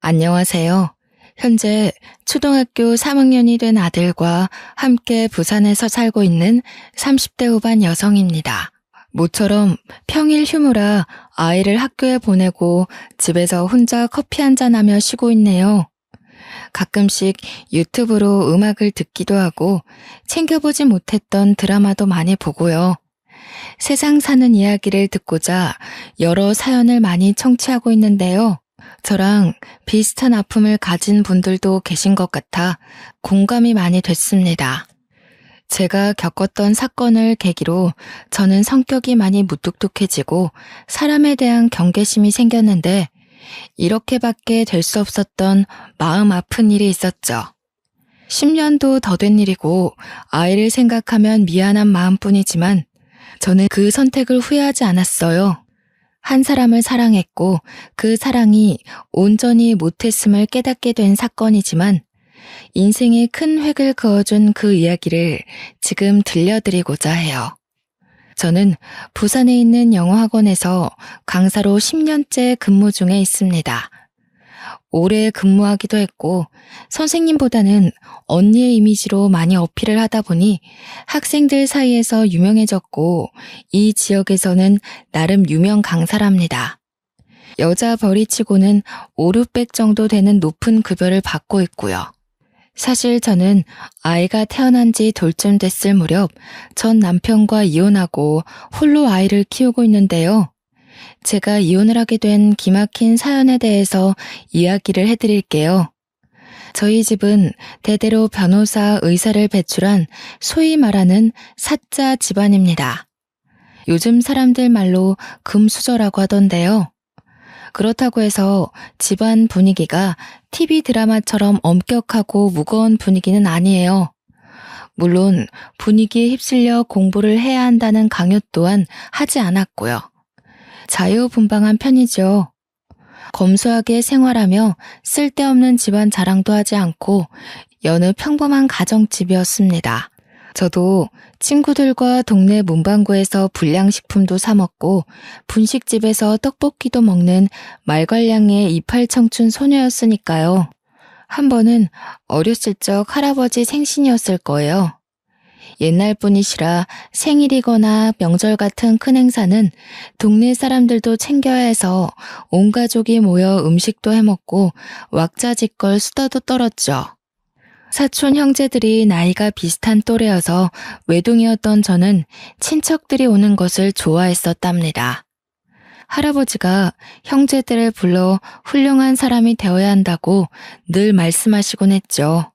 안녕하세요. 현재 초등학교 3학년이 된 아들과 함께 부산에서 살고 있는 30대 후반 여성입니다. 모처럼 평일 휴무라 아이를 학교에 보내고 집에서 혼자 커피 한잔하며 쉬고 있네요. 가끔씩 유튜브로 음악을 듣기도 하고 챙겨보지 못했던 드라마도 많이 보고요. 세상 사는 이야기를 듣고자 여러 사연을 많이 청취하고 있는데요. 저랑 비슷한 아픔을 가진 분들도 계신 것 같아 공감이 많이 됐습니다. 제가 겪었던 사건을 계기로 저는 성격이 많이 무뚝뚝해지고 사람에 대한 경계심이 생겼는데 이렇게밖에 될 수 없었던 마음 아픈 일이 있었죠. 10년도 더 된 일이고 아이를 생각하면 미안한 마음뿐이지만 저는 그 선택을 후회하지 않았어요. 한 사람을 사랑했고 그 사랑이 온전히 못했음을 깨닫게 된 사건이지만 인생에 큰 획을 그어준 그 이야기를 지금 들려드리고자 해요. 저는 부산에 있는 영어학원에서 강사로 10년째 근무 중에 있습니다. 오래 근무하기도 했고 선생님보다는 언니의 이미지로 많이 어필을 하다 보니 학생들 사이에서 유명해졌고 이 지역에서는 나름 유명 강사랍니다. 여자 벌이치고는 5, 600 정도 되는 높은 급여를 받고 있고요. 사실 저는 아이가 태어난 지 돌쯤 됐을 무렵 전 남편과 이혼하고 홀로 아이를 키우고 있는데요. 제가 이혼을 하게 된 기막힌 사연에 대해서 이야기를 해드릴게요. 저희 집은 대대로 변호사, 의사를 배출한 소위 말하는 사자 집안입니다. 요즘 사람들 말로 금수저라고 하던데요. 그렇다고 해서 집안 분위기가 TV 드라마처럼 엄격하고 무거운 분위기는 아니에요. 물론 분위기에 휩쓸려 공부를 해야 한다는 강요 또한 하지 않았고요. 자유분방한 편이죠. 검소하게 생활하며 쓸데없는 집안 자랑도 하지 않고 여느 평범한 가정집이었습니다. 저도 친구들과 동네 문방구에서 불량식품도 사 먹고 분식집에서 떡볶이도 먹는 말괄량의 이팔청춘 소녀였으니까요. 한 번은 어렸을 적 할아버지 생신이었을 거예요. 옛날 분이시라 생일이거나 명절 같은 큰 행사는 동네 사람들도 챙겨야 해서 온 가족이 모여 음식도 해먹고 왁자지껄 수다도 떨었죠. 사촌 형제들이 나이가 비슷한 또래여서 외동이었던 저는 친척들이 오는 것을 좋아했었답니다. 할아버지가 형제들을 불러 훌륭한 사람이 되어야 한다고 늘 말씀하시곤 했죠.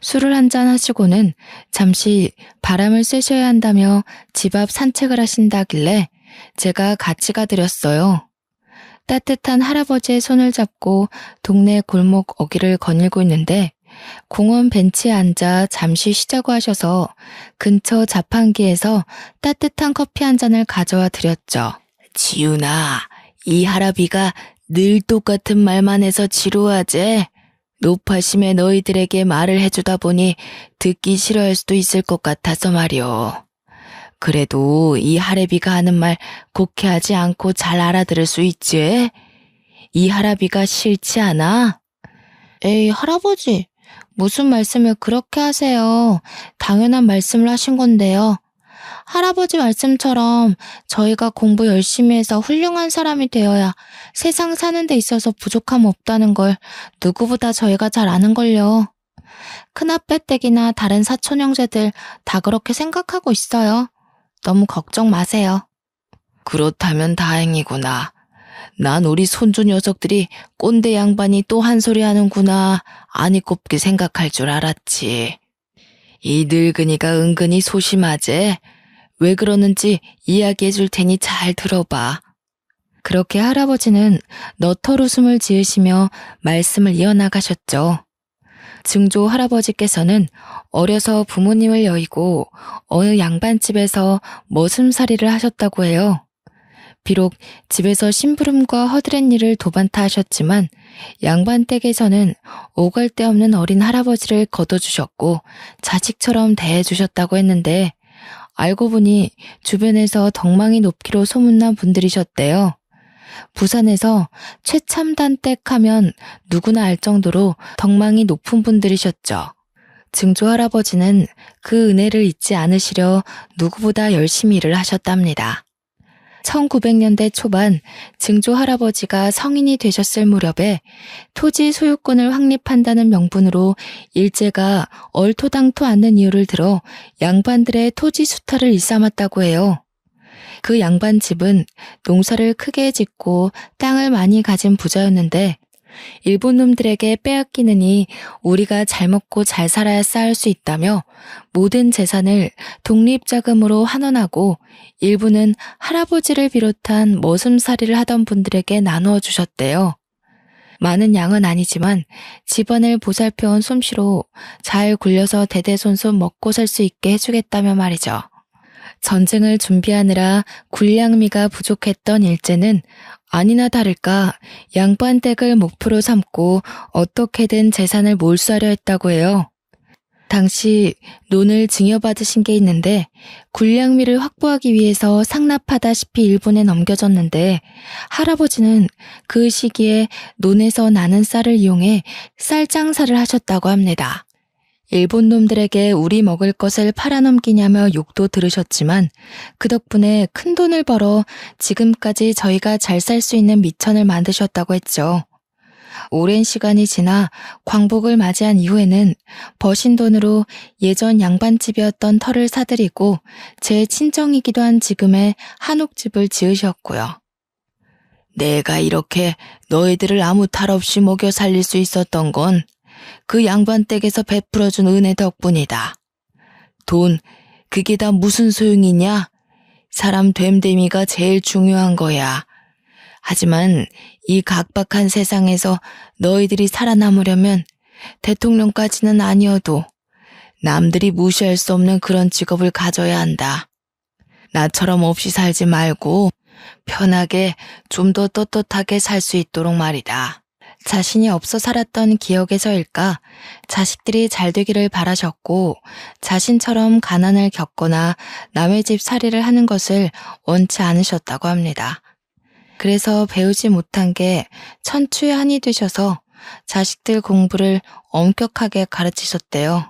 술을 한잔 하시고는 잠시 바람을 쐬셔야 한다며 집 앞 산책을 하신다길래 제가 같이 가드렸어요. 따뜻한 할아버지의 손을 잡고 동네 골목 어귀를 거닐고 있는데 공원 벤치에 앉아 잠시 쉬자고 하셔서 근처 자판기에서 따뜻한 커피 한 잔을 가져와 드렸죠. 지훈아, 이 할아비가 늘 똑같은 말만 해서 지루하지? 노파심에 너희들에게 말을 해주다 보니 듣기 싫어할 수도 있을 것 같아서 말이오. 그래도 이 할애비가 하는 말 곡해하지 않고 잘 알아들을 수 있지? 이 할아비가 싫지 않아? 에이, 할아버지, 무슨 말씀을 그렇게 하세요? 당연한 말씀을 하신 건데요. 할아버지 말씀처럼 저희가 공부 열심히 해서 훌륭한 사람이 되어야 세상 사는 데 있어서 부족함 없다는 걸 누구보다 저희가 잘 아는걸요. 큰아빠댁이나 다른 사촌 형제들 다 그렇게 생각하고 있어요. 너무 걱정 마세요. 그렇다면 다행이구나. 난 우리 손주 녀석들이 꼰대 양반이 또 한 소리 하는구나 아니 곱게 생각할 줄 알았지. 이 늙은이가 은근히 소심하제. 왜 그러는지 이야기해 줄 테니 잘 들어봐. 그렇게 할아버지는 너털 웃음을 지으시며 말씀을 이어나가셨죠. 증조 할아버지께서는 어려서 부모님을 여의고 어느 양반집에서 머슴살이를 하셨다고 해요. 비록 집에서 심부름과 허드렛 일을 도반타 하셨지만 양반 댁에서는 오갈 데 없는 어린 할아버지를 거둬주셨고 자식처럼 대해주셨다고 했는데 알고 보니 주변에서 덕망이 높기로 소문난 분들이셨대요. 부산에서 최첨단댁 하면 누구나 알 정도로 덕망이 높은 분들이셨죠. 증조 할아버지는 그 은혜를 잊지 않으시려 누구보다 열심히 일을 하셨답니다. 1900년대 초반 증조 할아버지가 성인이 되셨을 무렵에 토지 소유권을 확립한다는 명분으로 일제가 얼토당토 않는 이유를 들어 양반들의 토지 수탈을 일삼았다고 해요. 그 양반 집은 농사를 크게 짓고 땅을 많이 가진 부자였는데 일본 놈들에게 빼앗기느니 우리가 잘 먹고 잘 살아야 쌓을 수 있다며 모든 재산을 독립자금으로 환원하고 일부는 할아버지를 비롯한 머슴살이를 하던 분들에게 나누어 주셨대요. 많은 양은 아니지만 집안을 보살펴온 솜씨로 잘 굴려서 대대손손 먹고 살 수 있게 해주겠다며 말이죠. 전쟁을 준비하느라 군량미가 부족했던 일제는 아니나 다를까 양반댁을 목표로 삼고 어떻게든 재산을 몰수하려 했다고 해요. 당시 논을 증여받으신 게 있는데 군량미를 확보하기 위해서 상납하다시피 일본에 넘겨졌는데 할아버지는 그 시기에 논에서 나는 쌀을 이용해 쌀 장사를 하셨다고 합니다. 일본 놈들에게 우리 먹을 것을 팔아넘기냐며 욕도 들으셨지만 그 덕분에 큰 돈을 벌어 지금까지 저희가 잘 살 수 있는 미천을 만드셨다고 했죠. 오랜 시간이 지나 광복을 맞이한 이후에는 버신 돈으로 예전 양반집이었던 터를 사들이고 제 친정이기도 한 지금의 한옥집을 지으셨고요. 내가 이렇게 너희들을 아무 탈 없이 먹여 살릴 수 있었던 건 그 양반 댁에서 베풀어준 은혜 덕분이다. 돈, 그게 다 무슨 소용이냐? 사람 됨됨이가 제일 중요한 거야. 하지만 이 각박한 세상에서 너희들이 살아남으려면 대통령까지는 아니어도 남들이 무시할 수 없는 그런 직업을 가져야 한다. 나처럼 없이 살지 말고 편하게 좀 더 떳떳하게 살 수 있도록 말이다. 자신이 없어 살았던 기억에서일까 자식들이 잘 되기를 바라셨고 자신처럼 가난을 겪거나 남의 집 살이를 하는 것을 원치 않으셨다고 합니다. 그래서 배우지 못한 게 천추의 한이 되셔서 자식들 공부를 엄격하게 가르치셨대요.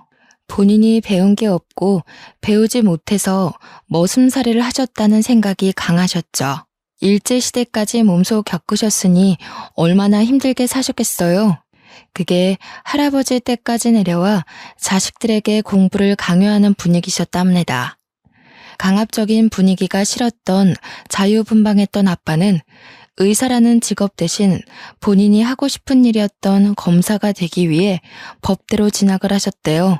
본인이 배운 게 없고 배우지 못해서 머슴살이를 하셨다는 생각이 강하셨죠. 일제시대까지 몸소 겪으셨으니 얼마나 힘들게 사셨겠어요. 그게 할아버지 때까지 내려와 자식들에게 공부를 강요하는 분위기셨답니다. 강압적인 분위기가 싫었던 자유분방했던 아빠는 의사라는 직업 대신 본인이 하고 싶은 일이었던 검사가 되기 위해 법대로 진학을 하셨대요.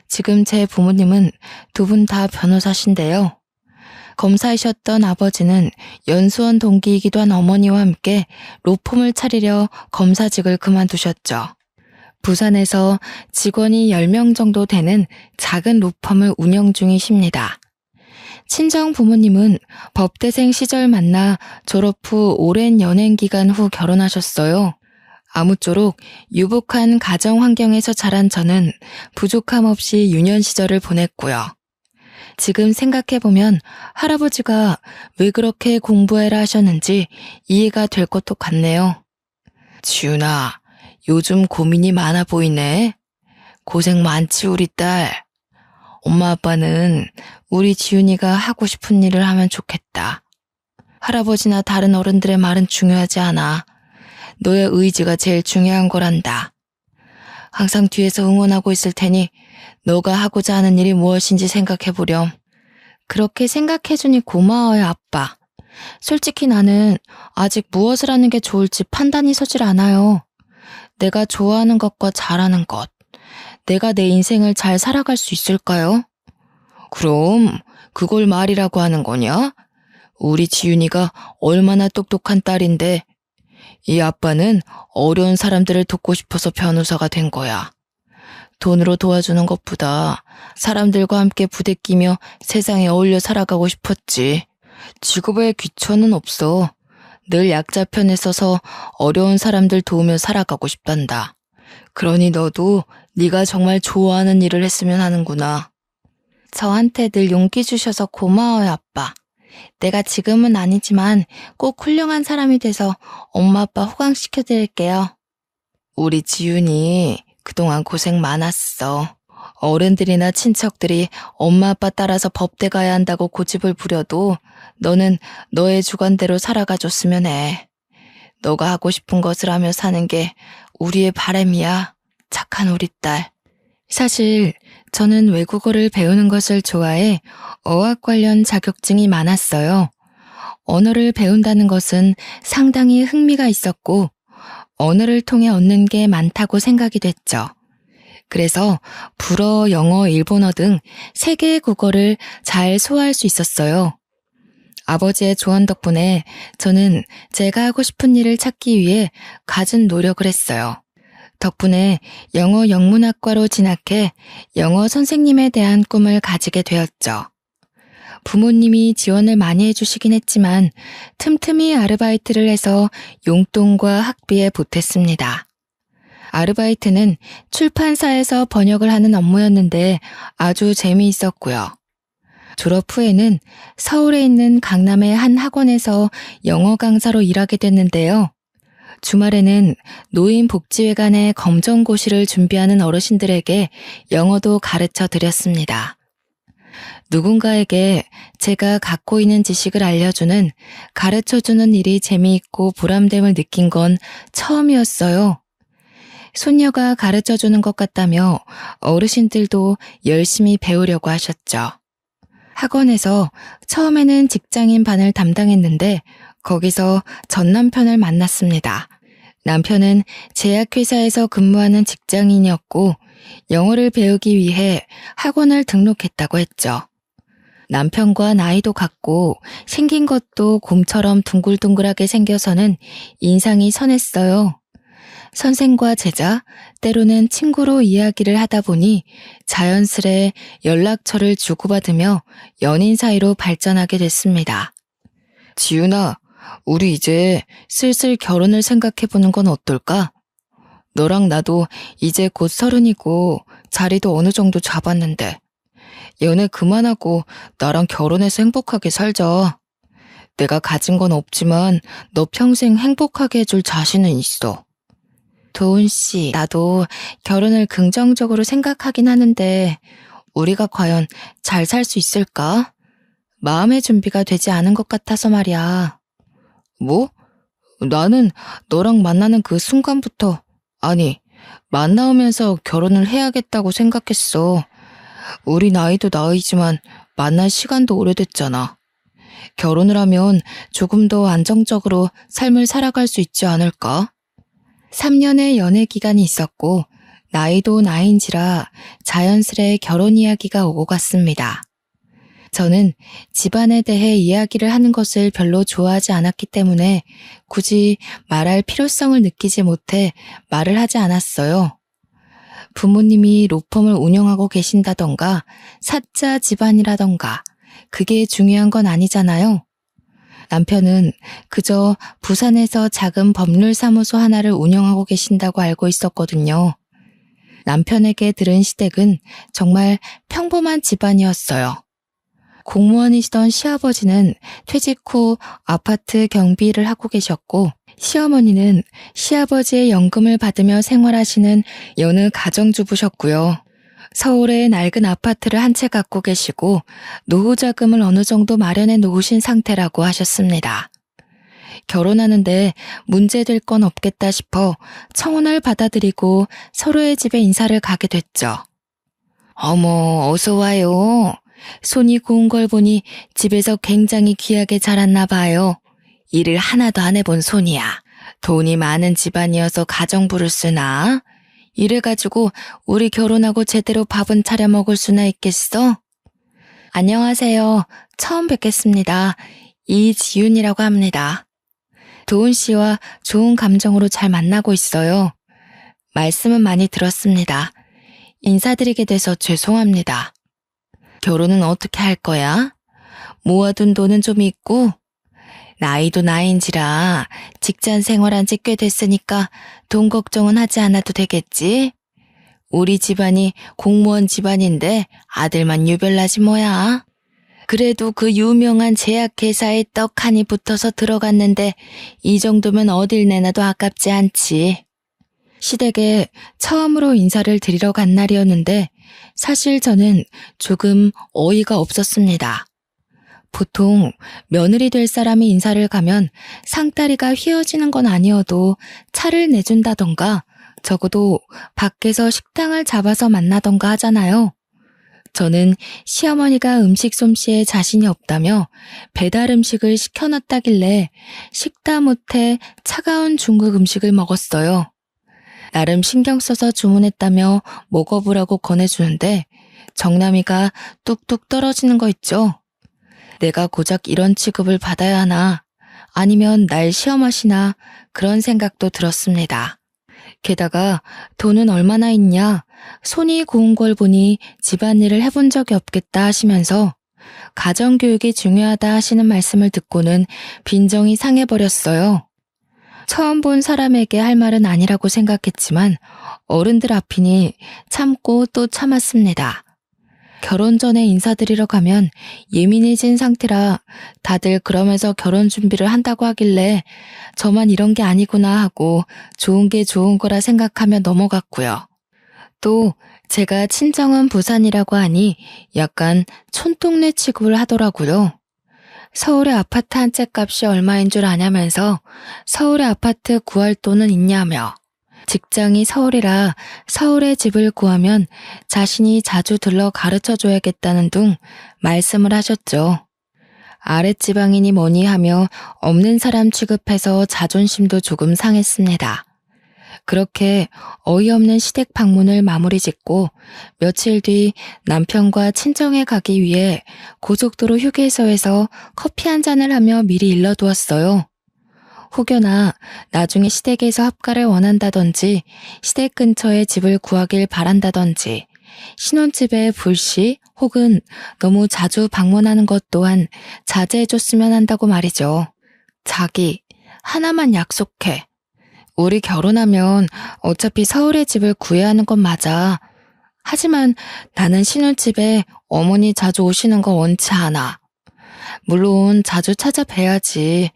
지금 제 부모님은 두 분 다 변호사신데요. 검사이셨던 아버지는 연수원 동기이기도 한 어머니와 함께 로펌을 차리려 검사직을 그만두셨죠. 부산에서 직원이 10명 정도 되는 작은 로펌을 운영 중이십니다. 친정 부모님은 법대생 시절 만나 졸업 후 오랜 연행 기간 후 결혼하셨어요. 아무쪼록 유복한 가정 환경에서 자란 저는 부족함 없이 유년 시절을 보냈고요. 지금 생각해보면 할아버지가 왜 그렇게 공부해라 하셨는지 이해가 될 것도 같네요. 지훈아, 요즘 고민이 많아 보이네. 고생 많지 우리 딸. 엄마 아빠는 우리 지훈이가 하고 싶은 일을 하면 좋겠다. 할아버지나 다른 어른들의 말은 중요하지 않아. 너의 의지가 제일 중요한 거란다. 항상 뒤에서 응원하고 있을 테니 너가 하고자 하는 일이 무엇인지 생각해보렴. 그렇게 생각해주니 고마워요, 아빠. 솔직히 나는 아직 무엇을 하는 게 좋을지 판단이 서질 않아요. 내가 좋아하는 것과 잘하는 것. 내가 내 인생을 잘 살아갈 수 있을까요? 그럼 그걸 말이라고 하는 거냐? 우리 지윤이가 얼마나 똑똑한 딸인데 이 아빠는 어려운 사람들을 돕고 싶어서 변호사가 된 거야. 돈으로 도와주는 것보다 사람들과 함께 부대끼며 세상에 어울려 살아가고 싶었지. 직업에 귀천은 없어. 늘 약자 편에 서서 어려운 사람들 도우며 살아가고 싶단다. 그러니 너도 네가 정말 좋아하는 일을 했으면 하는구나. 저한테 늘 용기 주셔서 고마워요, 아빠. 내가 지금은 아니지만 꼭 훌륭한 사람이 돼서 엄마 아빠 호강시켜드릴게요. 우리 지윤이 그동안 고생 많았어. 어른들이나 친척들이 엄마 아빠 따라서 법대 가야 한다고 고집을 부려도 너는 너의 주관대로 살아가줬으면 해. 너가 하고 싶은 것을 하며 사는 게 우리의 바람이야. 착한 우리 딸. 사실 저는 외국어를 배우는 것을 좋아해 어학 관련 자격증이 많았어요. 언어를 배운다는 것은 상당히 흥미가 있었고 언어를 통해 얻는 게 많다고 생각이 됐죠. 그래서 불어, 영어, 일본어 등 세 개의 국어를 잘 소화할 수 있었어요. 아버지의 조언 덕분에 저는 제가 하고 싶은 일을 찾기 위해 갖은 노력을 했어요. 덕분에 영어 영문학과로 진학해 영어 선생님에 대한 꿈을 가지게 되었죠. 부모님이 지원을 많이 해주시긴 했지만 틈틈이 아르바이트를 해서 용돈과 학비에 보탰습니다. 아르바이트는 출판사에서 번역을 하는 업무였는데 아주 재미있었고요. 졸업 후에는 서울에 있는 강남의 한 학원에서 영어 강사로 일하게 됐는데요. 주말에는 노인복지회관의 검정고시를 준비하는 어르신들에게 영어도 가르쳐 드렸습니다. 누군가에게 제가 갖고 있는 지식을 알려주는, 가르쳐주는 일이 재미있고 보람됨을 느낀 건 처음이었어요. 손녀가 가르쳐주는 것 같다며 어르신들도 열심히 배우려고 하셨죠. 학원에서 처음에는 직장인 반을 담당했는데 거기서 전 남편을 만났습니다. 남편은 제약회사에서 근무하는 직장인이었고 영어를 배우기 위해 학원을 등록했다고 했죠. 남편과 나이도 같고 생긴 것도 곰처럼 둥글둥글하게 생겨서는 인상이 선했어요. 선생과 제자, 때로는 친구로 이야기를 하다 보니 자연스레 연락처를 주고받으며 연인 사이로 발전하게 됐습니다. 지윤아, 우리 이제 슬슬 결혼을 생각해보는 건 어떨까? 너랑 나도 이제 곧 30이고 자리도 어느 정도 잡았는데 연애 그만하고 나랑 결혼해서 행복하게 살자. 내가 가진 건 없지만 너 평생 행복하게 해줄 자신은 있어. 도훈 씨, 나도 결혼을 긍정적으로 생각하긴 하는데 우리가 과연 잘 살 수 있을까? 마음의 준비가 되지 않은 것 같아서 말이야. 뭐? 나는 너랑 만나는 그 순간부터, 아니, 만나오면서 결혼을 해야겠다고 생각했어. 우리 나이도 나이지만 만날 시간도 오래됐잖아. 결혼을 하면 조금 더 안정적으로 삶을 살아갈 수 있지 않을까? 3년의 연애 기간이 있었고 나이도 나이인지라 자연스레 결혼 이야기가 오고 갔습니다. 저는 집안에 대해 이야기를 하는 것을 별로 좋아하지 않았기 때문에 굳이 말할 필요성을 느끼지 못해 말을 하지 않았어요. 부모님이 로펌을 운영하고 계신다던가 사자 집안이라던가 그게 중요한 건 아니잖아요. 남편은 그저 부산에서 작은 법률사무소 하나를 운영하고 계신다고 알고 있었거든요. 남편에게 들은 시댁은 정말 평범한 집안이었어요. 공무원이시던 시아버지는 퇴직 후 아파트 경비를 하고 계셨고 시어머니는 시아버지의 연금을 받으며 생활하시는 여느 가정주부셨고요. 서울에 낡은 아파트를 한 채 갖고 계시고 노후 자금을 어느 정도 마련해 놓으신 상태라고 하셨습니다. 결혼하는데 문제될 건 없겠다 싶어 청혼을 받아들이고 서로의 집에 인사를 가게 됐죠. 어머, 어서 와요. 손이 고운 걸 보니 집에서 굉장히 귀하게 자랐나 봐요. 일을 하나도 안 해본 손이야. 돈이 많은 집안이어서 가정부를 쓰나? 이래가지고 우리 결혼하고 제대로 밥은 차려 먹을 수나 있겠어? 안녕하세요. 처음 뵙겠습니다. 이지윤이라고 합니다. 도훈 씨와 좋은 감정으로 잘 만나고 있어요. 말씀은 많이 들었습니다. 인사드리게 돼서 죄송합니다. 결혼은 어떻게 할 거야? 모아둔 돈은 좀 있고? 나이도 나이인지라 직장 생활한 지 꽤 됐으니까 돈 걱정은 하지 않아도 되겠지? 우리 집안이 공무원 집안인데 아들만 유별나지 뭐야? 그래도 그 유명한 제약회사에 떡하니 붙어서 들어갔는데 이 정도면 어딜 내놔도 아깝지 않지. 시댁에 처음으로 인사를 드리러 간 날이었는데 사실 저는 조금 어이가 없었습니다. 보통 며느리 될 사람이 인사를 가면 상다리가 휘어지는 건 아니어도 차를 내준다던가 적어도 밖에서 식당을 잡아서 만나던가 하잖아요. 저는 시어머니가 음식 솜씨에 자신이 없다며 배달 음식을 시켜놨다길래 식다 못해 차가운 중국 음식을 먹었어요. 나름 신경 써서 주문했다며 먹어보라고 권해주는데 정남이가 뚝뚝 떨어지는 거 있죠. 내가 고작 이런 취급을 받아야 하나 아니면 날 시험하시나 그런 생각도 들었습니다. 게다가 돈은 얼마나 있냐, 손이 고운 걸 보니 집안일을 해본 적이 없겠다 하시면서 가정교육이 중요하다 하시는 말씀을 듣고는 빈정이 상해버렸어요. 처음 본 사람에게 할 말은 아니라고 생각했지만 어른들 앞이니 참고 또 참았습니다. 결혼 전에 인사드리러 가면 예민해진 상태라 다들 그러면서 결혼 준비를 한다고 하길래 저만 이런 게 아니구나 하고 좋은 게 좋은 거라 생각하며 넘어갔고요. 또 제가 친정은 부산이라고 하니 약간 촌동네 취급을 하더라고요. 서울의 아파트 한 채 값이 얼마인 줄 아냐면서 서울의 아파트 구할 돈은 있냐며 직장이 서울이라 서울에 집을 구하면 자신이 자주 들러 가르쳐줘야겠다는 둥 말씀을 하셨죠. 아랫지방이니 뭐니 하며 없는 사람 취급해서 자존심도 조금 상했습니다. 그렇게 어이없는 시댁 방문을 마무리 짓고 며칠 뒤 남편과 친정에 가기 위해 고속도로 휴게소에서 커피 한 잔을 하며 미리 일러두었어요. 혹여나 나중에 시댁에서 합가를 원한다든지 시댁 근처에 집을 구하길 바란다든지 신혼집에 불시 혹은 너무 자주 방문하는 것 또한 자제해줬으면 한다고 말이죠. 자기, 하나만 약속해. 우리 결혼하면 어차피 서울에 집을 구해야 하는 건 맞아. 하지만 나는 신혼집에 어머니 자주 오시는 거 원치 않아. 물론 자주 찾아뵈야지.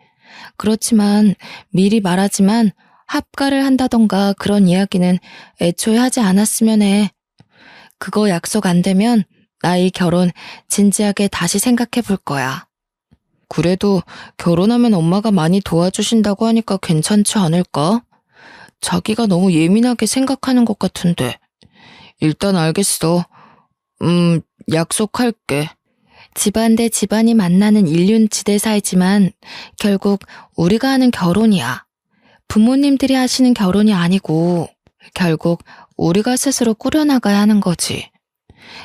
그렇지만 미리 말하지만 합가를 한다던가 그런 이야기는 애초에 하지 않았으면 해. 그거 약속 안 되면 나 이 결혼 진지하게 다시 생각해 볼 거야. 그래도 결혼하면 엄마가 많이 도와주신다고 하니까 괜찮지 않을까? 자기가 너무 예민하게 생각하는 것 같은데. 일단 알겠어. 약속할게. 집안 대 집안이 만나는 일륜지대사이지만 결국 우리가 하는 결혼이야. 부모님들이 하시는 결혼이 아니고 결국 우리가 스스로 꾸려나가야 하는 거지.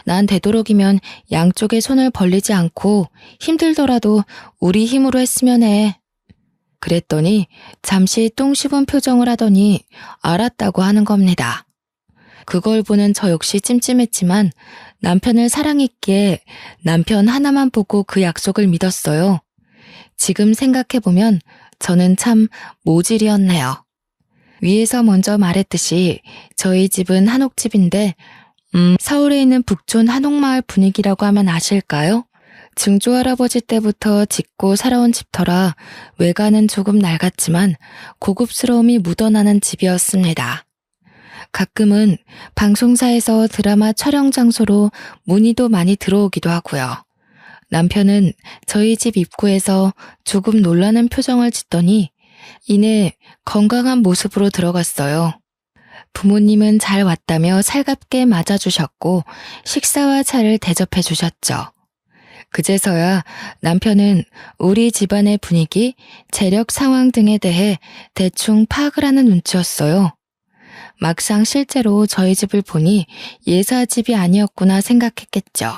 난 되도록이면 양쪽에 손을 벌리지 않고 힘들더라도 우리 힘으로 했으면 해. 그랬더니 잠시 똥 씹은 표정을 하더니 알았다고 하는 겁니다. 그걸 보는 저 역시 찜찜했지만 남편을 사랑했기에 남편 하나만 보고 그 약속을 믿었어요. 지금 생각해보면 저는 참 모질이었네요. 위에서 먼저 말했듯이 저희 집은 한옥집인데 서울에 있는 북촌 한옥마을 분위기라고 하면 아실까요? 증조할아버지 때부터 짓고 살아온 집터라 외관은 조금 낡았지만 고급스러움이 묻어나는 집이었습니다. 가끔은 방송사에서 드라마 촬영 장소로 문의도 많이 들어오기도 하고요. 남편은 저희 집 입구에서 조금 놀라는 표정을 짓더니 이내 건강한 모습으로 들어갔어요. 부모님은 잘 왔다며 살갑게 맞아주셨고 식사와 차를 대접해 주셨죠. 그제서야 남편은 우리 집안의 분위기, 재력 상황 등에 대해 대충 파악을 하는 눈치였어요. 막상 실제로 저희 집을 보니 예사집이 아니었구나 생각했겠죠.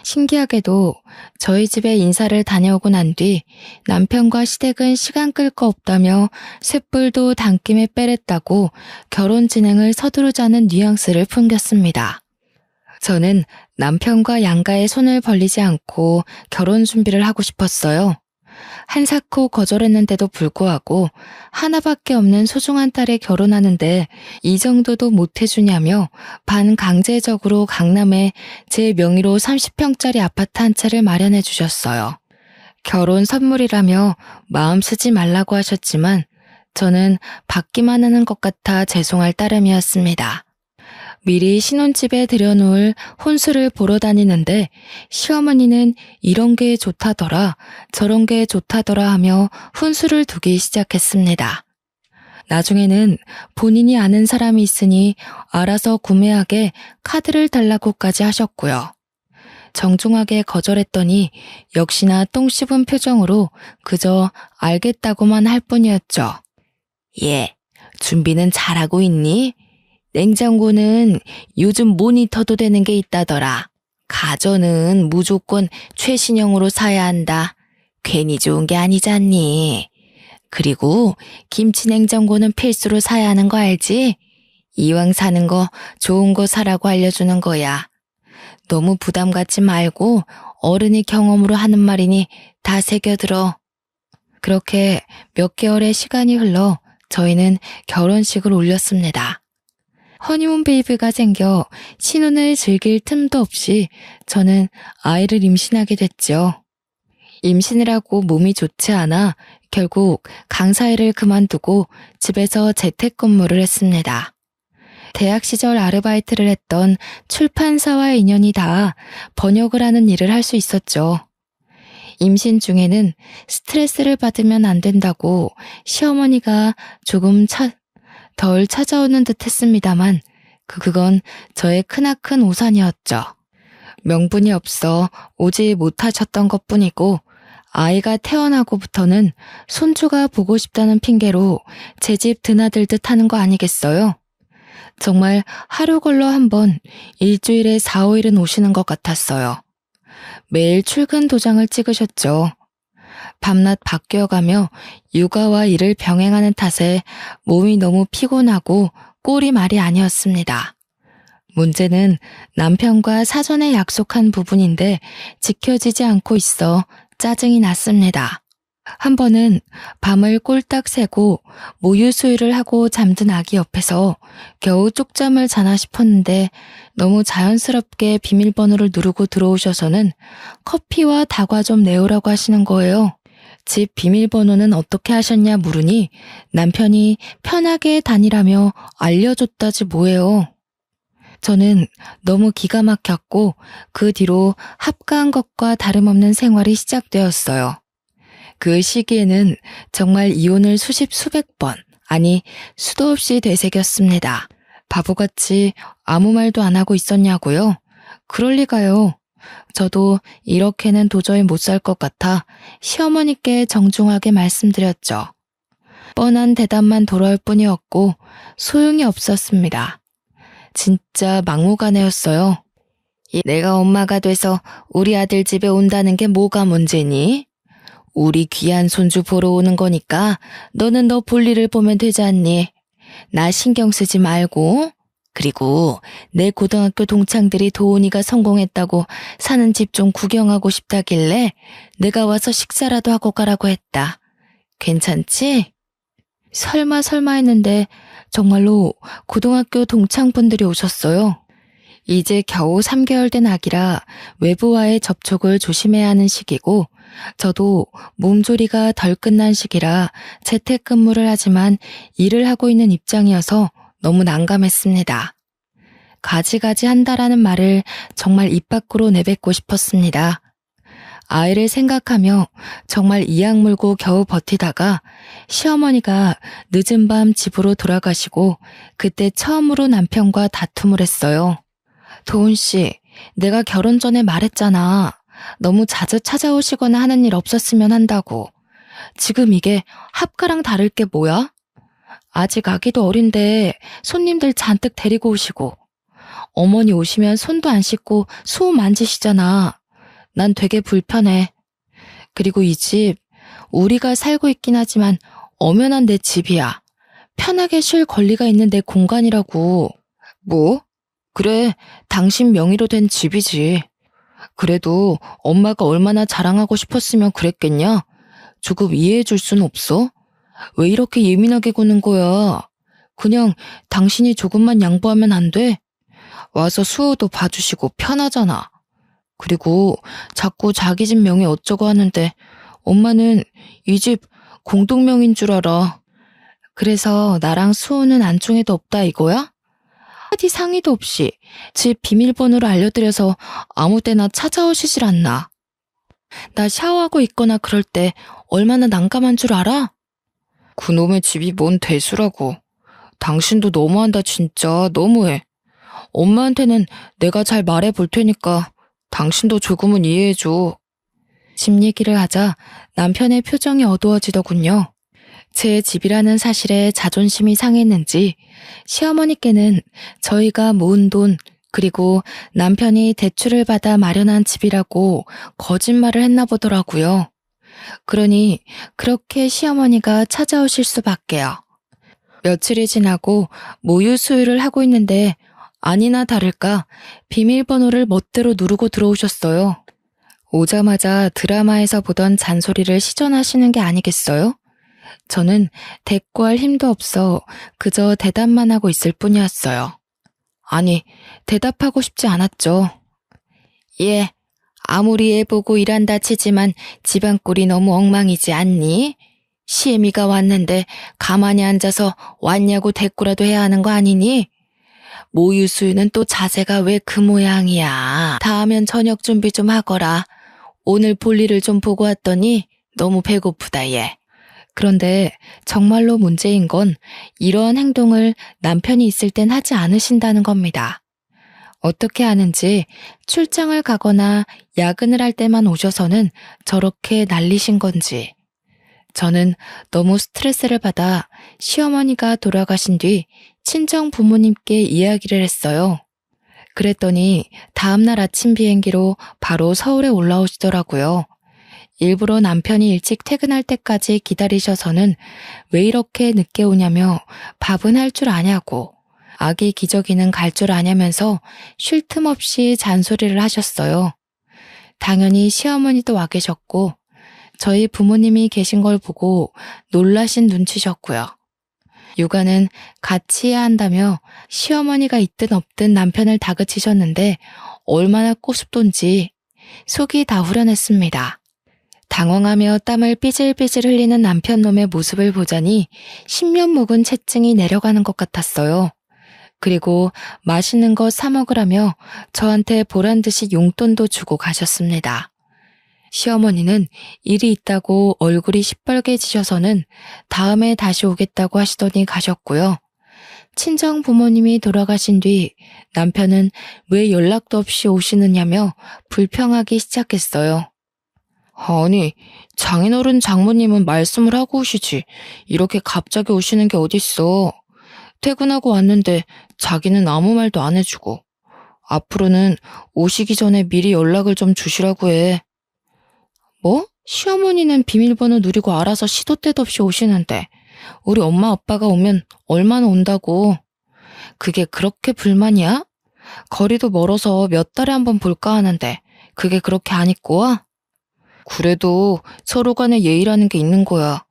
신기하게도 저희 집에 인사를 다녀오고 난 뒤 남편과 시댁은 시간 끌 거 없다며 쇳불도 당김에 빼랬다고 결혼 진행을 서두르자는 뉘앙스를 풍겼습니다. 저는 남편과 양가의 손을 벌리지 않고 결혼 준비를 하고 싶었어요. 한사코 거절했는데도 불구하고 하나밖에 없는 소중한 딸에 결혼하는데 이 정도도 못해주냐며 반강제적으로 강남에 제 명의로 30평짜리 아파트 한 채를 마련해 주셨어요. 결혼 선물이라며 마음 쓰지 말라고 하셨지만 저는 받기만 하는 것 같아 죄송할 따름이었습니다. 미리 신혼집에 들여놓을 혼수를 보러 다니는데 시어머니는 이런 게 좋다더라 저런 게 좋다더라 하며 혼수를 두기 시작했습니다. 나중에는 본인이 아는 사람이 있으니 알아서 구매하게 카드를 달라고까지 하셨고요. 정중하게 거절했더니 역시나 똥 씹은 표정으로 그저 알겠다고만 할 뿐이었죠. 예, 준비는 잘하고 있니? 냉장고는 요즘 모니터도 되는 게 있다더라. 가전은 무조건 최신형으로 사야 한다. 괜히 좋은 게 아니잖니. 그리고 김치 냉장고는 필수로 사야 하는 거 알지? 이왕 사는 거 좋은 거 사라고 알려주는 거야. 너무 부담 갖지 말고 어른이 경험으로 하는 말이니 다 새겨들어. 그렇게 몇 개월의 시간이 흘러 저희는 결혼식을 올렸습니다. 허니문 베이비가 생겨 신혼을 즐길 틈도 없이 저는 아이를 임신하게 됐죠. 임신을 하고 몸이 좋지 않아 결국 강사 일을 그만두고 집에서 재택근무를 했습니다. 대학 시절 아르바이트를 했던 출판사와의 인연이 닿아 번역을 하는 일을 할 수 있었죠. 임신 중에는 스트레스를 받으면 안 된다고 시어머니가 조금 덜 찾아오는 듯 했습니다만 그건 저의 크나큰 우산이었죠. 명분이 없어 오지 못하셨던 것뿐이고 아이가 태어나고부터는 손주가 보고 싶다는 핑계로 제 집 드나들듯 하는 거 아니겠어요? 정말 하루 걸러 한 번 일주일에 4, 5일은 오시는 것 같았어요. 매일 출근 도장을 찍으셨죠. 밤낮 바뀌어가며 육아와 일을 병행하는 탓에 몸이 너무 피곤하고 꼴이 말이 아니었습니다. 문제는 남편과 사전에 약속한 부분인데 지켜지지 않고 있어 짜증이 났습니다. 한 번은 밤을 꼴딱 새고 모유 수유를 하고 잠든 아기 옆에서 겨우 쪽잠을 자나 싶었는데 너무 자연스럽게 비밀번호를 누르고 들어오셔서는 커피와 다과 좀 내오라고 하시는 거예요. 집 비밀번호는 어떻게 하셨냐 물으니 남편이 편하게 다니라며 알려줬다지 뭐예요. 저는 너무 기가 막혔고 그 뒤로 합가한 것과 다름없는 생활이 시작되었어요. 그 시기에는 정말 이혼을 수백 번, 아니 수도 없이 되새겼습니다. 바보같이 아무 말도 안 하고 있었냐고요? 그럴 리가요. 저도 이렇게는 도저히 못 살 것 같아 시어머니께 정중하게 말씀드렸죠. 뻔한 대답만 돌아올 뿐이었고 소용이 없었습니다. 진짜 막무가내였어요. 내가 엄마가 돼서 우리 아들 집에 온다는 게 뭐가 문제니? 우리 귀한 손주 보러 오는 거니까 너는 너 볼일을 보면 되지 않니? 나 신경 쓰지 말고. 그리고 내 고등학교 동창들이 도훈이가 성공했다고 사는 집 좀 구경하고 싶다길래 내가 와서 식사라도 하고 가라고 했다. 괜찮지? 설마 했는데 정말로 고등학교 동창분들이 오셨어요. 이제 겨우 3개월 된 아기라 외부와의 접촉을 조심해야 하는 시기고 저도 몸조리가 덜 끝난 시기라 재택근무를 하지만 일을 하고 있는 입장이어서 너무 난감했습니다. 가지가지 한다라는 말을 정말 입 밖으로 내뱉고 싶었습니다. 아이를 생각하며 정말 이악 물고 겨우 버티다가 시어머니가 늦은 밤 집으로 돌아가시고 그때 처음으로 남편과 다툼을 했어요. 도훈 씨, 내가 결혼 전에 말했잖아. 너무 자주 찾아오시거나 하는 일 없었으면 한다고. 지금 이게 합가랑 다를 게 뭐야? 아직 아기도 어린데 손님들 잔뜩 데리고 오시고 어머니 오시면 손도 안 씻고 수호 만지시잖아. 난 되게 불편해. 그리고 이 집 우리가 살고 있긴 하지만 엄연한 내 집이야. 편하게 쉴 권리가 있는 내 공간이라고. 뭐? 그래, 당신 명의로 된 집이지. 그래도 엄마가 얼마나 자랑하고 싶었으면 그랬겠냐? 조금 이해해 줄 순 없어? 왜 이렇게 예민하게 구는 거야? 그냥 당신이 조금만 양보하면 안 돼? 와서 수호도 봐주시고 편하잖아. 그리고 자꾸 자기 집 명의 어쩌고 하는데 엄마는 이 집 공동명인 줄 알아. 그래서 나랑 수호는 안중에도 없다 이거야? 한마디 상의도 없이 집 비밀번호를 알려드려서 아무 때나 찾아오시질 않나. 나 샤워하고 있거나 그럴 때 얼마나 난감한 줄 알아? 그놈의 집이 뭔 대수라고. 당신도 너무한다 진짜 너무해. 엄마한테는 내가 잘 말해 볼 테니까 당신도 조금은 이해해줘. 집 얘기를 하자 남편의 표정이 어두워지더군요. 제 집이라는 사실에 자존심이 상했는지 시어머니께는 저희가 모은 돈 그리고 남편이 대출을 받아 마련한 집이라고 거짓말을 했나 보더라고요. 그러니 그렇게 시어머니가 찾아오실 수밖에요. 며칠이 지나고 모유 수유를 하고 있는데 아니나 다를까 비밀번호를 멋대로 누르고 들어오셨어요. 오자마자 드라마에서 보던 잔소리를 시전하시는 게 아니겠어요? 저는 대꾸할 힘도 없어 그저 대답만 하고 있을 뿐이었어요. 아니, 대답하고 싶지 않았죠. 예, 아무리 애보고 일한다 치지만 집안 꼴이 너무 엉망이지 않니? 시애미가 왔는데 가만히 앉아서 왔냐고 대꾸라도 해야 하는 거 아니니? 모유 수유는 또 자세가 왜 그 모양이야. 다하면 저녁 준비 좀 하거라. 오늘 볼일을 좀 보고 왔더니 너무 배고프다 얘. 그런데 정말로 문제인 건 이러한 행동을 남편이 있을 땐 하지 않으신다는 겁니다. 어떻게 하는지 출장을 가거나 야근을 할 때만 오셔서는 저렇게 난리신 건지. 저는 너무 스트레스를 받아 시어머니가 돌아가신 뒤 친정 부모님께 이야기를 했어요. 그랬더니 다음날 아침 비행기로 바로 서울에 올라오시더라고요. 일부러 남편이 일찍 퇴근할 때까지 기다리셔서는 왜 이렇게 늦게 오냐며 밥은 할 줄 아냐고 아기 기저귀는 갈 줄 아냐면서 쉴 틈 없이 잔소리를 하셨어요. 당연히 시어머니도 와 계셨고 저희 부모님이 계신 걸 보고 놀라신 눈치셨고요. 육아는 같이 해야 한다며 시어머니가 있든 없든 남편을 다그치셨는데 얼마나 꼬숩던지 속이 다 후련했습니다. 당황하며 땀을 삐질삐질 흘리는 남편놈의 모습을 보자니 10년 묵은 체증이 내려가는 것 같았어요. 그리고 맛있는 거 사 먹으라며 저한테 보란듯이 용돈도 주고 가셨습니다. 시어머니는 일이 있다고 얼굴이 시뻘개지셔서는 다음에 다시 오겠다고 하시더니 가셨고요. 친정 부모님이 돌아가신 뒤 남편은 왜 연락도 없이 오시느냐며 불평하기 시작했어요. 아니, 장인어른 장모님은 말씀을 하고 오시지. 이렇게 갑자기 오시는 게 어딨어. 퇴근하고 왔는데 자기는 아무 말도 안 해주고. 앞으로는 오시기 전에 미리 연락을 좀 주시라고 해. 뭐? 시어머니는 비밀번호 누리고 알아서 시도 때도 없이 오시는데 우리 엄마 아빠가 오면 얼마나 온다고. 그게 그렇게 불만이야? 거리도 멀어서 몇 달에 한 번 볼까 하는데 그게 그렇게 안 입고 와? 그래도 서로 간에 예의라는 게 있는 거야.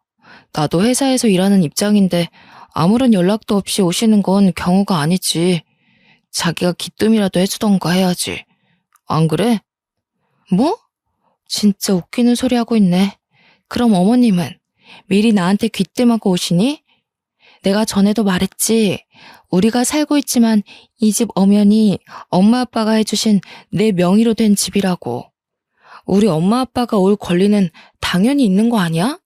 나도 회사에서 일하는 입장인데 아무런 연락도 없이 오시는 건 경우가 아니지. 자기가 기뜸이라도 해주던가 해야지. 안 그래? 뭐? 진짜 웃기는 소리 하고 있네. 그럼 어머님은 미리 나한테 귀뜸하고 오시니? 내가 전에도 말했지. 우리가 살고 있지만 이 집 엄연히 엄마 아빠가 해주신 내 명의로 된 집이라고. 우리 엄마 아빠가 올 권리는 당연히 있는 거 아니야?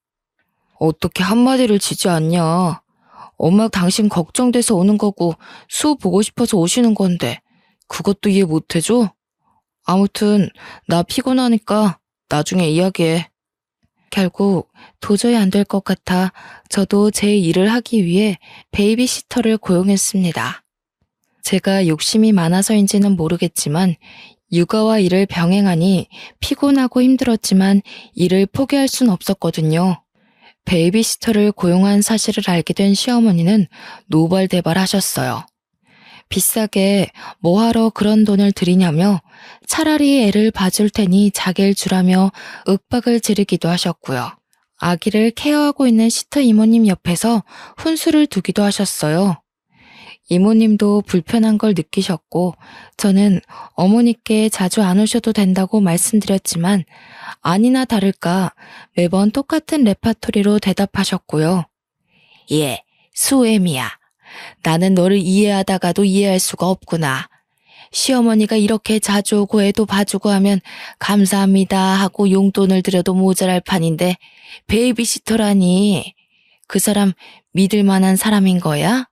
어떻게 한마디를 지지 않냐. 엄마 당신 걱정돼서 오는 거고 수호 보고 싶어서 오시는 건데 그것도 이해 못 해줘? 아무튼 나 피곤하니까 나중에 이야기해. 결국 도저히 안 될 것 같아 저도 제 일을 하기 위해 베이비시터를 고용했습니다. 제가 욕심이 많아서인지는 모르겠지만 육아와 일을 병행하니 피곤하고 힘들었지만 일을 포기할 순 없었거든요. 베이비시터를 고용한 사실을 알게 된 시어머니는 노발대발하셨어요. 비싸게 뭐하러 그런 돈을 들이냐며 차라리 애를 봐줄 테니 자기를 주라며 윽박을 지르기도 하셨고요. 아기를 케어하고 있는 시터 이모님 옆에서 훈수를 두기도 하셨어요. 이모님도 불편한 걸 느끼셨고 저는 어머니께 자주 안 오셔도 된다고 말씀드렸지만 아니나 다를까 매번 똑같은 레파토리로 대답하셨고요. 예, 수엠이야. 나는 너를 이해하다가도 이해할 수가 없구나. 시어머니가 이렇게 자주 오고 애도 봐주고 하면 감사합니다 하고 용돈을 드려도 모자랄 판인데 베이비시터라니. 그 사람 믿을 만한 사람인 거야?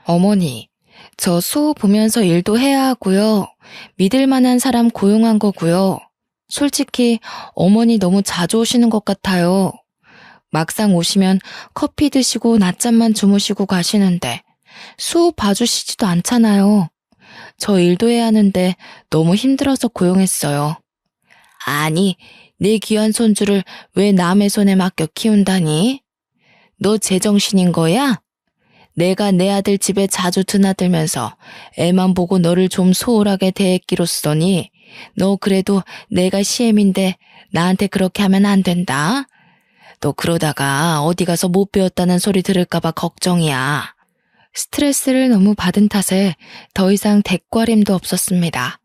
어머니, 저 수호 보면서 일도 해야 하고요. 믿을 만한 사람 고용한 거고요. 솔직히 어머니 너무 자주 오시는 것 같아요. 막상 오시면 커피 드시고 낮잠만 주무시고 가시는데 수호 봐주시지도 않잖아요. 저 일도 해야 하는데 너무 힘들어서 고용했어요. 아니, 내 귀한 손주를 왜 남의 손에 맡겨 키운다니? 너 제정신인 거야? 내가 내 아들 집에 자주 드나들면서 애만 보고 너를 좀 소홀하게 대했기로써니 너 그래도 내가 시엠인데 나한테 그렇게 하면 안 된다. 너 그러다가 어디 가서 못 배웠다는 소리 들을까봐 걱정이야. 스트레스를 너무 받은 탓에 더 이상 대꾸하림도 없었습니다.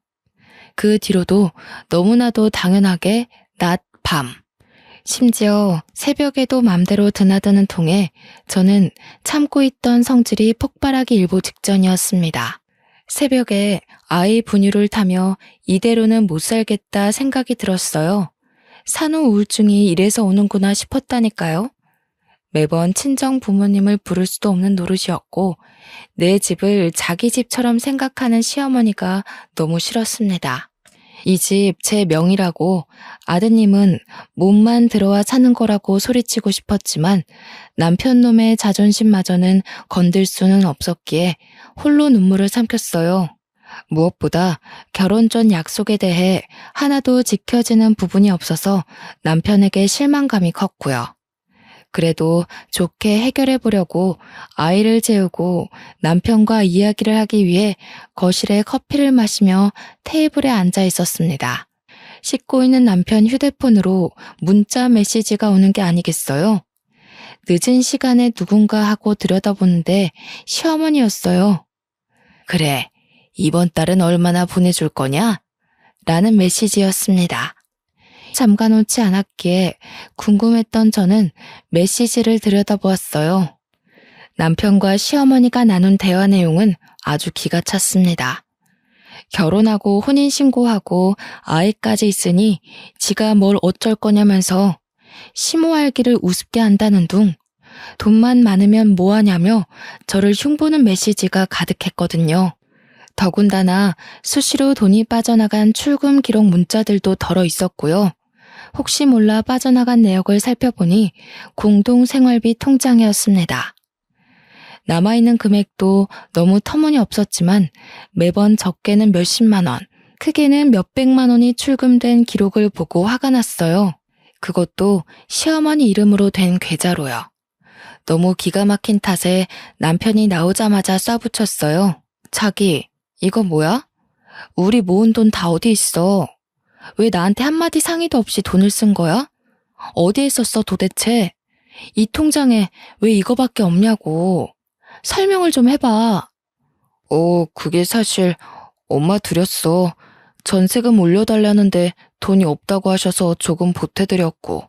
그 뒤로도 너무나도 당연하게 낮, 밤, 심지어 새벽에도 맘대로 드나드는 통에 저는 참고 있던 성질이 폭발하기 일보 직전이었습니다. 새벽에 아이 분유를 타며 이대로는 못 살겠다 생각이 들었어요. 산후 우울증이 이래서 오는구나 싶었다니까요. 매번 친정 부모님을 부를 수도 없는 노릇이었고 내 집을 자기 집처럼 생각하는 시어머니가 너무 싫었습니다. 이 집 제 명이라고 아드님은 몸만 들어와 사는 거라고 소리치고 싶었지만 남편놈의 자존심마저는 건들 수는 없었기에 홀로 눈물을 삼켰어요. 무엇보다 결혼 전 약속에 대해 하나도 지켜지는 부분이 없어서 남편에게 실망감이 컸고요. 그래도 좋게 해결해 보려고 아이를 재우고 남편과 이야기를 하기 위해 거실에 커피를 마시며 테이블에 앉아 있었습니다. 씻고 있는 남편 휴대폰으로 문자 메시지가 오는 게 아니겠어요? 늦은 시간에 누군가 하고 들여다보는데 시어머니였어요. 그래, 이번 달은 얼마나 보내줄 거냐? 라는 메시지였습니다. 잠가놓지 않았기에 궁금했던 저는 메시지를 들여다보았어요. 남편과 시어머니가 나눈 대화 내용은 아주 기가 찼습니다. 결혼하고 혼인신고하고 아이까지 있으니 지가 뭘 어쩔 거냐면서 심호알기를 우습게 한다는 둥, 돈만 많으면 뭐하냐며 저를 흉보는 메시지가 가득했거든요. 더군다나 수시로 돈이 빠져나간 출금 기록 문자들도 덜어 있었고요. 혹시 몰라 빠져나간 내역을 살펴보니 공동생활비 통장이었습니다. 남아있는 금액도 너무 터무니없었지만 매번 적게는 몇십만 원, 크게는 몇백만 원이 출금된 기록을 보고 화가 났어요. 그것도 시어머니 이름으로 된 계좌로요. 너무 기가 막힌 탓에 남편이 나오자마자 쏴붙였어요. 자기, 이거 뭐야? 우리 모은 돈 다 어디 있어? 왜 나한테 한마디 상의도 없이 돈을 쓴 거야? 어디에 썼어 도대체? 이 통장에 왜 이거밖에 없냐고. 설명을 좀 해봐. 그게 사실 엄마 드렸어. 전세금 올려달라는데 돈이 없다고 하셔서 조금 보태드렸고.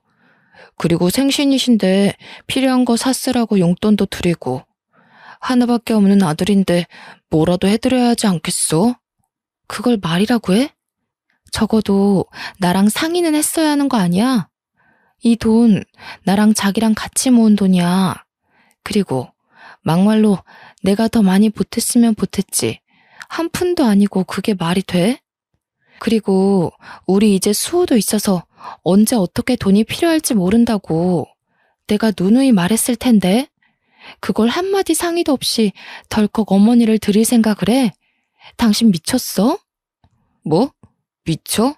그리고 생신이신데 필요한 거 샀으라고 용돈도 드리고. 하나밖에 없는 아들인데 뭐라도 해드려야 하지 않겠어? 그걸 말이라고 해? 적어도 나랑 상의는 했어야 하는 거 아니야? 이 돈 나랑 자기랑 같이 모은 돈이야. 그리고 막말로 내가 더 많이 보탰으면 보탰지. 한 푼도 아니고 그게 말이 돼? 그리고 우리 이제 수호도 있어서 언제 어떻게 돈이 필요할지 모른다고 내가 누누이 말했을 텐데 그걸 한마디 상의도 없이 덜컥 어머니를 드릴 생각을 해? 당신 미쳤어? 뭐? 미쳐?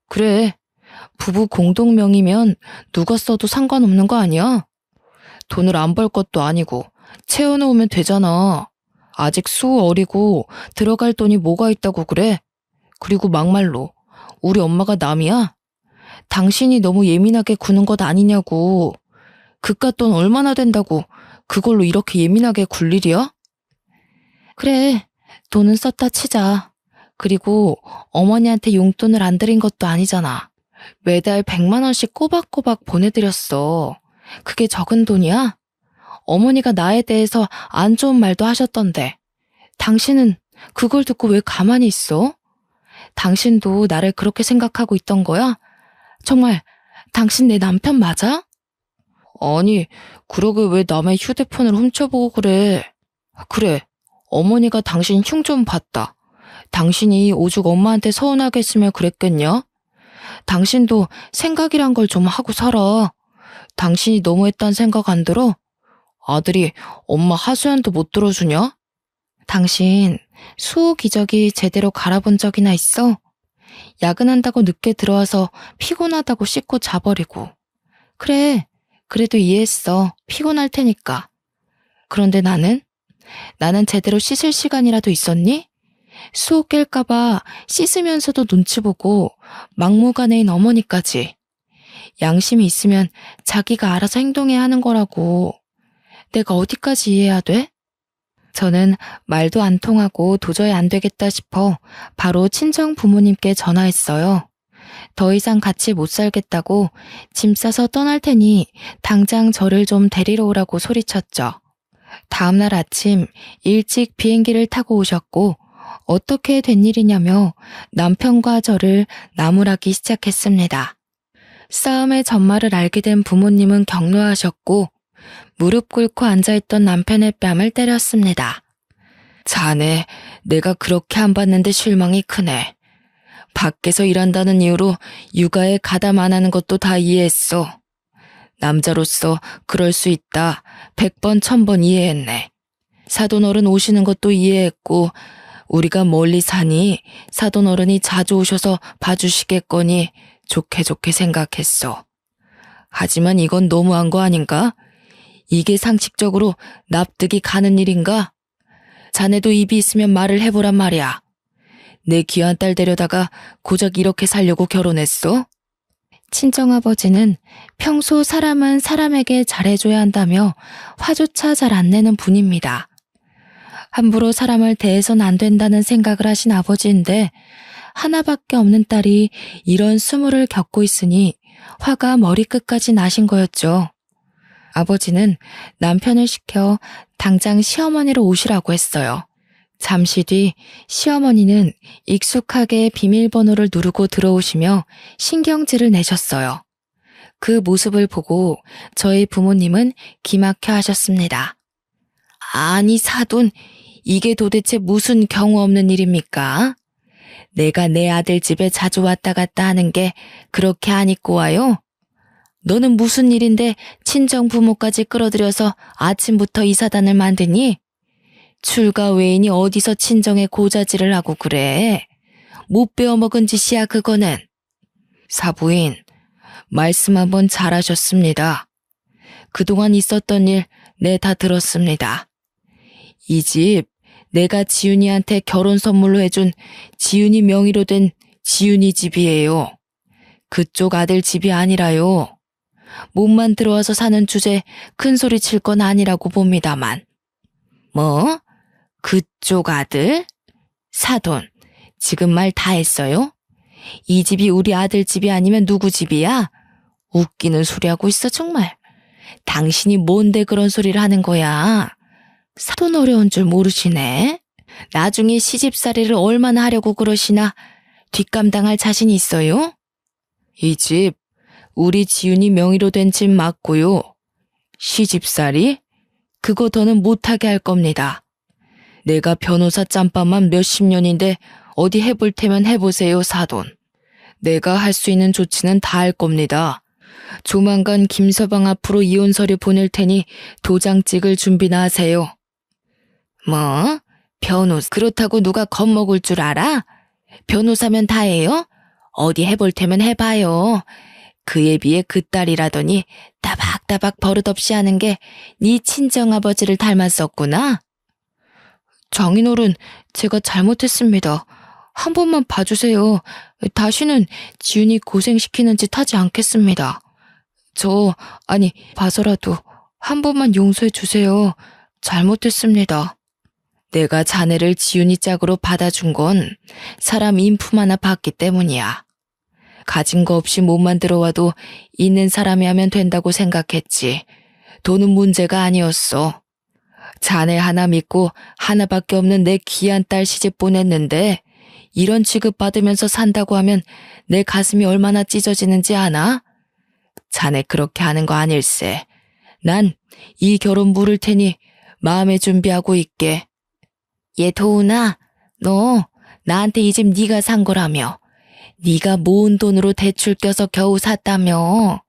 그래. 부부 공동명의면 누가 써도 상관없는 거 아니야? 돈을 안 벌 것도 아니고 채워놓으면 되잖아. 아직 수호 어리고 들어갈 돈이 뭐가 있다고 그래? 그리고 막말로 우리 엄마가 남이야? 당신이 너무 예민하게 구는 것 아니냐고. 그깟 돈 얼마나 된다고 그걸로 이렇게 예민하게 굴 일이야? 그래, 돈은 썼다 치자. 그리고 어머니한테 용돈을 안 드린 것도 아니잖아. 매달 100만 원씩 꼬박꼬박 보내드렸어. 그게 적은 돈이야? 어머니가 나에 대해서 안 좋은 말도 하셨던데. 당신은 그걸 듣고 왜 가만히 있어? 당신도 나를 그렇게 생각하고 있던 거야? 정말 당신 내 남편 맞아? 아니, 그러게 왜 남의 휴대폰을 훔쳐보고 그래. 그래, 어머니가 당신 흉 좀 봤다. 당신이 오죽 엄마한테 서운하게 했으면 그랬겠냐? 당신도 생각이란 걸 좀 하고 살아. 당신이 너무했단 생각 안 들어? 아들이 엄마 하소연도 못 들어주냐? 당신 수호 기저귀 제대로 갈아본 적이나 있어? 야근한다고 늦게 들어와서 피곤하다고 씻고 자버리고. 그래, 그래도 이해했어. 피곤할 테니까. 그런데 나는 제대로 씻을 시간이라도 있었니? 수호 깰까봐 씻으면서도 눈치 보고 막무가내인 어머니까지. 양심이 있으면 자기가 알아서 행동해야 하는 거라고. 내가 어디까지 이해해야 돼? 저는 말도 안 통하고 도저히 안 되겠다 싶어 바로 친정 부모님께 전화했어요. 더 이상 같이 못 살겠다고 짐 싸서 떠날 테니 당장 저를 좀 데리러 오라고 소리쳤죠. 다음날 아침 일찍 비행기를 타고 오셨고 어떻게 된 일이냐며 남편과 저를 나무라기 시작했습니다. 싸움의 전말을 알게 된 부모님은 격노하셨고 무릎 꿇고 앉아있던 남편의 뺨을 때렸습니다. 자네, 내가 그렇게 안 봤는데 실망이 크네. 밖에서 일한다는 이유로 육아에 가담 안 하는 것도 다 이해했어. 남자로서 그럴 수 있다. 100번 1000번 이해했네. 사돈어른 오시는 것도 이해했고 우리가 멀리 사니 사돈어른이 자주 오셔서 봐주시겠거니 좋게 좋게 생각했어. 하지만 이건 너무한 거 아닌가? 이게 상식적으로 납득이 가는 일인가? 자네도 입이 있으면 말을 해보란 말이야. 내 귀한 딸 데려다가 고작 이렇게 살려고 결혼했어? 친정아버지는 평소 사람은 사람에게 잘해줘야 한다며 화조차 잘 안 내는 분입니다. 함부로 사람을 대해선 안 된다는 생각을 하신 아버지인데 하나밖에 없는 딸이 이런 수모를 겪고 있으니 화가 머리끝까지 나신 거였죠. 아버지는 남편을 시켜 당장 시어머니로 오시라고 했어요. 잠시 뒤 시어머니는 익숙하게 비밀번호를 누르고 들어오시며 신경질을 내셨어요. 그 모습을 보고 저희 부모님은 기막혀 하셨습니다. 아니 사돈, 이게 도대체 무슨 경우 없는 일입니까? 내가 내 아들 집에 자주 왔다 갔다 하는 게 그렇게 안 입고 와요? 너는 무슨 일인데 친정 부모까지 끌어들여서 아침부터 이 사단을 만드니? 출가 외인이 어디서 친정에 고자질을 하고 그래? 못 배워먹은 짓이야 그거는. 사부인, 말씀 한번 잘하셨습니다. 그동안 있었던 일 네 다 들었습니다. 이 집 내가 지윤이한테 결혼 선물로 해준 지윤이 명의로 된 지윤이 집이에요. 그쪽 아들 집이 아니라요. 몸만 들어와서 사는 주제 큰 소리 칠 건 아니라고 봅니다만. 뭐? 그쪽 아들? 사돈, 지금 말 다 했어요? 이 집이 우리 아들 집이 아니면 누구 집이야? 웃기는 소리 하고 있어 정말. 당신이 뭔데 그런 소리를 하는 거야? 사돈 어려운 줄 모르시네. 나중에 시집살이를 얼마나 하려고 그러시나 뒷감당할 자신 있어요? 이 집 우리 지윤이 명의로 된 집 맞고요. 시집살이? 그거 더는 못하게 할 겁니다. 내가 변호사 짬밥만 몇십 년인데 어디 해볼 테면 해보세요 사돈. 내가 할 수 있는 조치는 다 할 겁니다. 조만간 김서방 앞으로 이혼 서류 보낼 테니 도장 찍을 준비나 하세요. 뭐? 변호사 그렇다고 누가 겁먹을 줄 알아? 변호사면 다 해요? 어디 해볼 테면 해봐요. 그에 비해 그 딸이라더니 따박따박 버릇없이 하는 게 네 친정아버지를 닮았었구나. 장인어른, 제가 잘못했습니다. 한 번만 봐주세요. 다시는 지훈이 고생시키는 짓 하지 않겠습니다. 봐서라도 한 번만 용서해 주세요. 잘못했습니다. 내가 자네를 지훈이 짝으로 받아준 건 사람 인품 하나 받기 때문이야. 가진 거 없이 몸만 들어와도 있는 사람이 하면 된다고 생각했지. 돈은 문제가 아니었어. 자네 하나 믿고 하나밖에 없는 내 귀한 딸 시집 보냈는데 이런 취급 받으면서 산다고 하면 내 가슴이 얼마나 찢어지는지 아나? 자네 그렇게 하는 거 아닐세. 난 이 결혼 물을 테니 마음의 준비하고 있게. 얘 도훈아, 너 나한테 이 집 네가 산 거라며. 네가 모은 돈으로 대출 껴서 겨우 샀다며.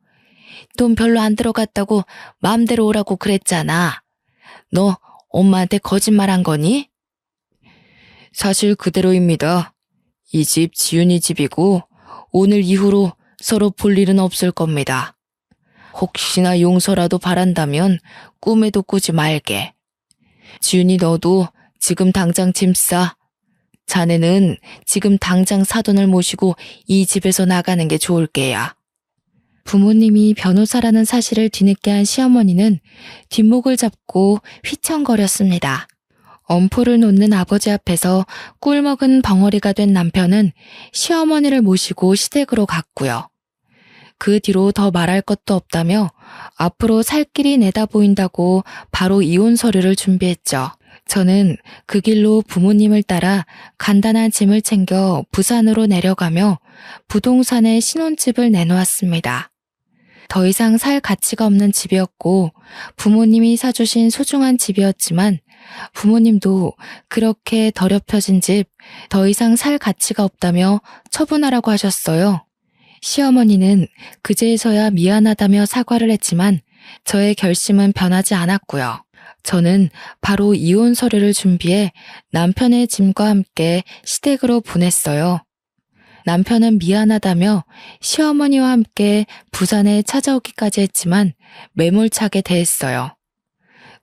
돈 별로 안 들어갔다고 마음대로 오라고 그랬잖아. 너 엄마한테 거짓말한 거니? 사실 그대로입니다. 이 집 지훈이 집이고 오늘 이후로 서로 볼 일은 없을 겁니다. 혹시나 용서라도 바란다면 꿈에도 꾸지 말게. 지훈이 너도 지금 당장 짐 싸. 자네는 지금 당장 사돈을 모시고 이 집에서 나가는 게 좋을 게야. 부모님이 변호사라는 사실을 뒤늦게 한 시어머니는 뒷목을 잡고 휘청거렸습니다. 엄포를 놓는 아버지 앞에서 꿀먹은 벙어리가 된 남편은 시어머니를 모시고 시댁으로 갔고요. 그 뒤로 더 말할 것도 없다며 앞으로 살 길이 내다 보인다고 바로 이혼 서류를 준비했죠. 저는 그 길로 부모님을 따라 간단한 짐을 챙겨 부산으로 내려가며 부동산에 신혼집을 내놓았습니다. 더 이상 살 가치가 없는 집이었고 부모님이 사주신 소중한 집이었지만 부모님도 그렇게 더럽혀진 집 더 이상 살 가치가 없다며 처분하라고 하셨어요. 시어머니는 그제서야 미안하다며 사과를 했지만 저의 결심은 변하지 않았고요. 저는 바로 이혼 서류를 준비해 남편의 짐과 함께 시댁으로 보냈어요. 남편은 미안하다며 시어머니와 함께 부산에 찾아오기까지 했지만 매몰차게 대했어요.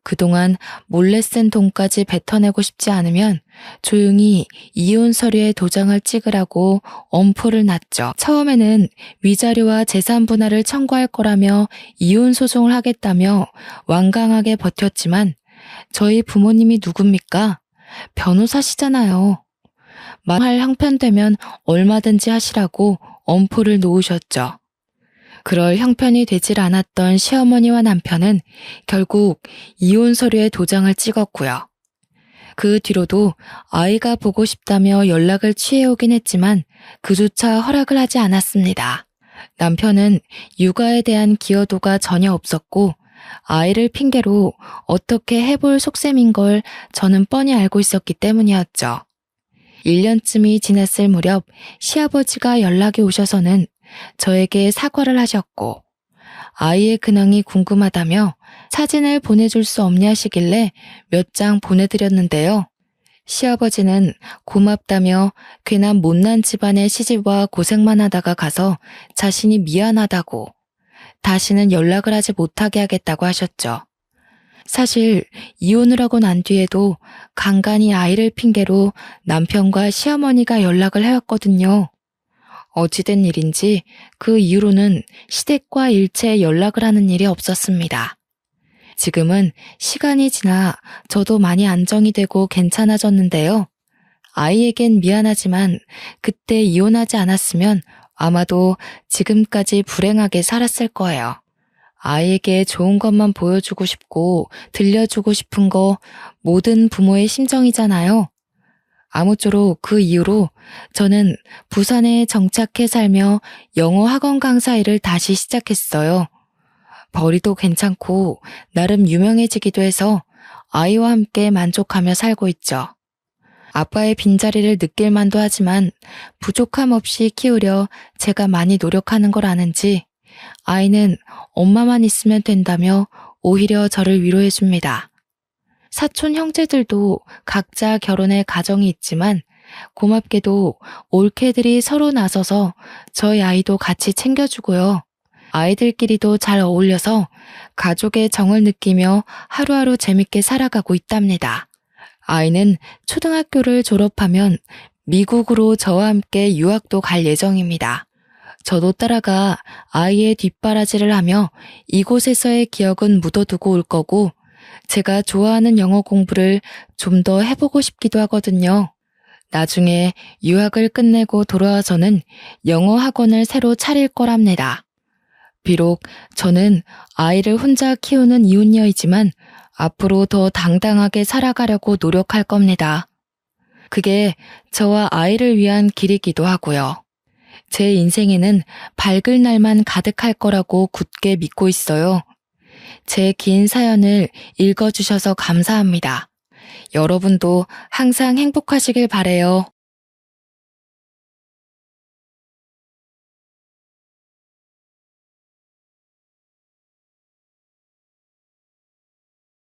그동안 몰래 쓴 돈까지 뱉어내고 싶지 않으면 조용히 이혼 서류에 도장을 찍으라고 엄포를 놨죠. 처음에는 위자료와 재산 분할을 청구할 거라며 이혼 소송을 하겠다며 완강하게 버텼지만 저희 부모님이 누굽니까? 변호사시잖아요. 말할 형편되면 얼마든지 하시라고 엄포를 놓으셨죠. 그럴 형편이 되질 않았던 시어머니와 남편은 결국 이혼 서류에 도장을 찍었고요. 그 뒤로도 아이가 보고 싶다며 연락을 취해오긴 했지만 그조차 허락을 하지 않았습니다. 남편은 육아에 대한 기여도가 전혀 없었고 아이를 핑계로 어떻게 해볼 속셈인 걸 저는 뻔히 알고 있었기 때문이었죠. 1년쯤이 지났을 무렵 시아버지가 연락이 오셔서는 저에게 사과를 하셨고 아이의 근황이 궁금하다며 사진을 보내줄 수 없냐시길래 몇 장 보내드렸는데요. 시아버지는 고맙다며 괜한 못난 집안의 시집와 고생만 하다가 가서 자신이 미안하다고 다시는 연락을 하지 못하게 하겠다고 하셨죠. 사실 이혼을 하고 난 뒤에도 간간히 아이를 핑계로 남편과 시어머니가 연락을 해왔거든요. 어찌된 일인지 그 이후로는 시댁과 일체 연락을 하는 일이 없었습니다. 지금은 시간이 지나 저도 많이 안정이 되고 괜찮아졌는데요. 아이에겐 미안하지만 그때 이혼하지 않았으면 아마도 지금까지 불행하게 살았을 거예요. 아이에게 좋은 것만 보여주고 싶고 들려주고 싶은 거 모든 부모의 심정이잖아요. 아무쪼록 그 이후로 저는 부산에 정착해 살며 영어 학원 강사 일을 다시 시작했어요. 벌이도 괜찮고 나름 유명해지기도 해서 아이와 함께 만족하며 살고 있죠. 아빠의 빈자리를 느낄 만도 하지만 부족함 없이 키우려 제가 많이 노력하는 걸 아는지 아이는 엄마만 있으면 된다며 오히려 저를 위로해줍니다. 사촌 형제들도 각자 결혼해 가정이 있지만 고맙게도 올케들이 서로 나서서 저희 아이도 같이 챙겨주고요. 아이들끼리도 잘 어울려서 가족의 정을 느끼며 하루하루 재밌게 살아가고 있답니다. 아이는 초등학교를 졸업하면 미국으로 저와 함께 유학도 갈 예정입니다. 저도 따라가 아이의 뒷바라지를 하며 이곳에서의 기억은 묻어두고 올 거고, 제가 좋아하는 영어 공부를 좀 더 해보고 싶기도 하거든요. 나중에 유학을 끝내고 돌아와서는 영어 학원을 새로 차릴 거랍니다. 비록 저는 아이를 혼자 키우는 이웃녀이지만 앞으로 더 당당하게 살아가려고 노력할 겁니다. 그게 저와 아이를 위한 길이기도 하고요. 제 인생에는 밝을 날만 가득할 거라고 굳게 믿고 있어요. 제 긴 사연을 읽어주셔서 감사합니다. 여러분도 항상 행복하시길 바래요.